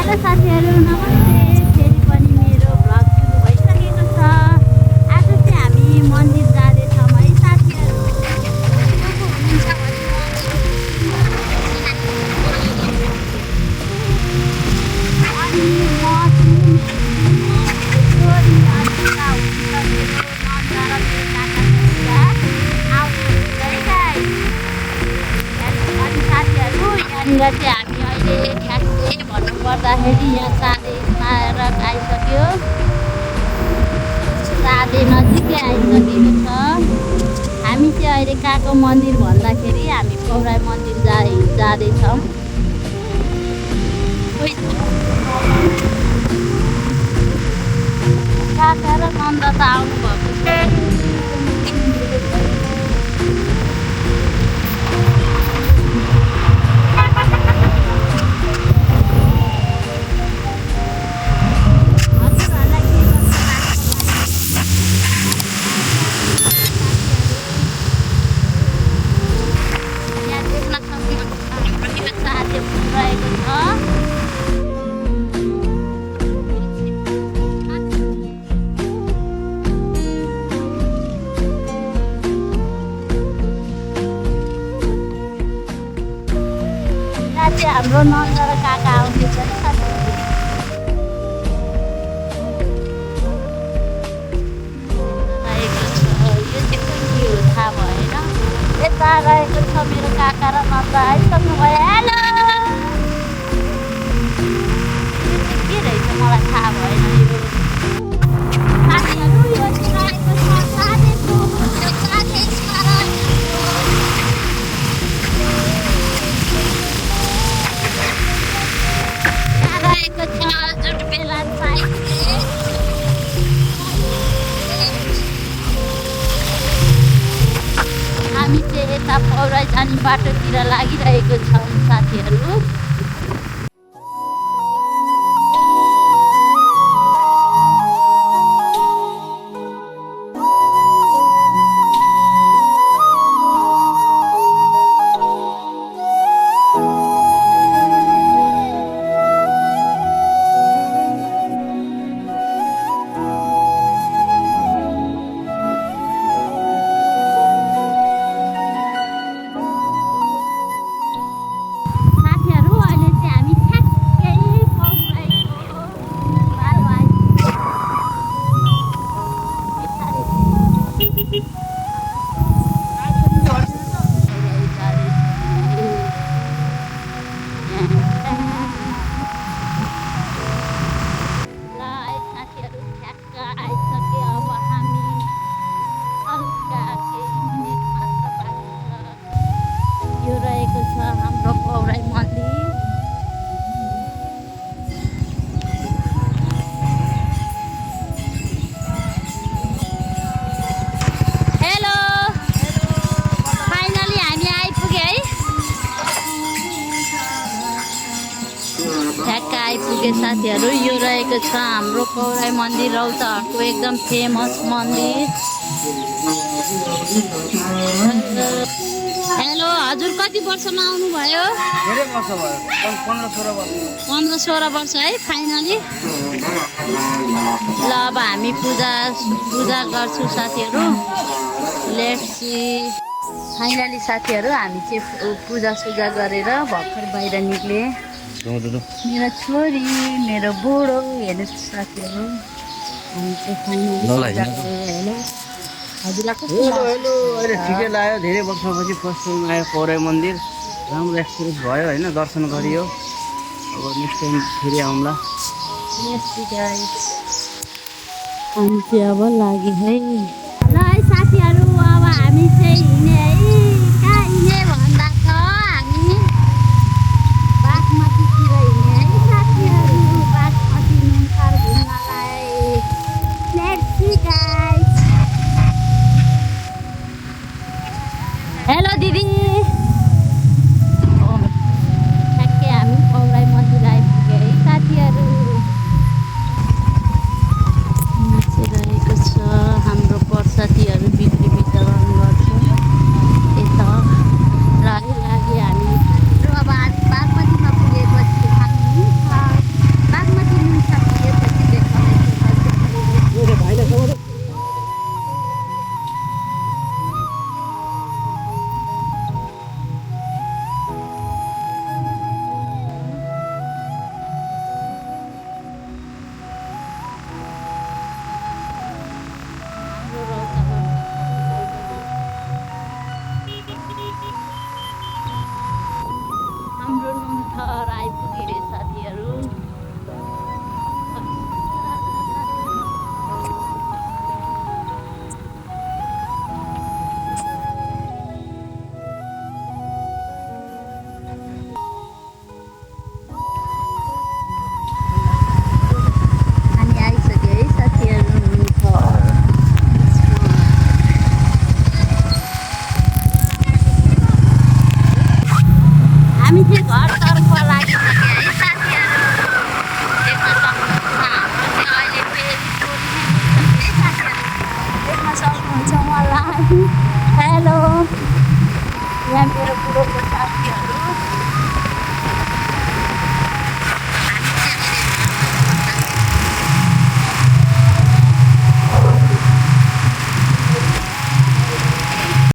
Hello साथीहरू नमस्ते। फेरि पनि मेरो भ्लग सुरु भइसकेको छ। आज चाहिँ हामी मन्दिर जाँदैछौँ है साथीहरू। अनि साथीहरू यहाँनिर चाहिँ हामी अहिले ठ्याक्कै भन्नुपर्दाखेरि यहाँ साँधे स्मारक आइसक्यो। साँधे नजिकै आइसकेको छ। हामी चाहिँ अहिले कहाँको मन्दिर भन्दाखेरि हामी पौराई मन्दिर जाँदैछौँ। काका र नन्द त आउनुभएको छ। हाम्रो नन्द र काका आउँदैछ नि साथीहरू। यो चाहिँ के हो थाहा भएन। यता रहेको छ मेरो काका र नन्द आइसक्नु भयो। हेलो, यो चाहिँ के रहेछ मलाई थाहा भएन। यो साथीहरू यो चाहिँ रहेको छ साँधेको साँधे स्मारक। हामी चाहिँ यता पौराई जाने बाटोतिर लागिरहेको छौँ साथीहरू। हाम्रो पौराई मन्दिर। हेलो, फाइनली हामी आइपुग्यो है। ठ्याक्क आइपुगे साथीहरू। यो रहेको छ हाम्रो पौराई मन्दिर, रौतहटको एकदम फेमस मन्दिर। हेलो, हजुर कति वर्षमा आउनुभयो? धेरै वर्ष भयो, 15-16 वर्ष। 15-16 वर्ष है फाइनली। ल अब हामी पूजा गर्छौँ साथीहरू। Let's see. फाइनली साथीहरू हामी चाहिँ पूजा गरेर भर्खर बाहिर निक्ले। मेरो छोरी, मेरो बुढो, हेर्नुहोस् साथीहरू। हामी चाहिँ फाइनली हेलो अहिले ठिकै लाग्यो। धेरै वर्षपछि फर्स्ट टाइम आयो पौराई मन्दिर। राम्रो एक्सपिरियन्स भयो होइन, दर्शन गरियो। अब नेक्स्ट टाइम फेरि आउँला। हामी चाहिँ अब लाग्यो है। ल है साथीहरू, अब हामी चाहिँ हिँड्ने है। कहाँ हिँड्ने भन्दा त हामी बागमतीतिर हिँड्ने है साथीहरू। बागमती नुनथर घुम्नलाई। Let's see guys. हेलो दिदी। ठ्याक्कै हामी पौराई मन्दिर आइपुग्यो है साथीहरू। नाचिरहेको छ हाम्रो प्रसादीहरू बिक्री वितरण गर्छ यता। हेलो यहाँ मेरो बुढोको साथी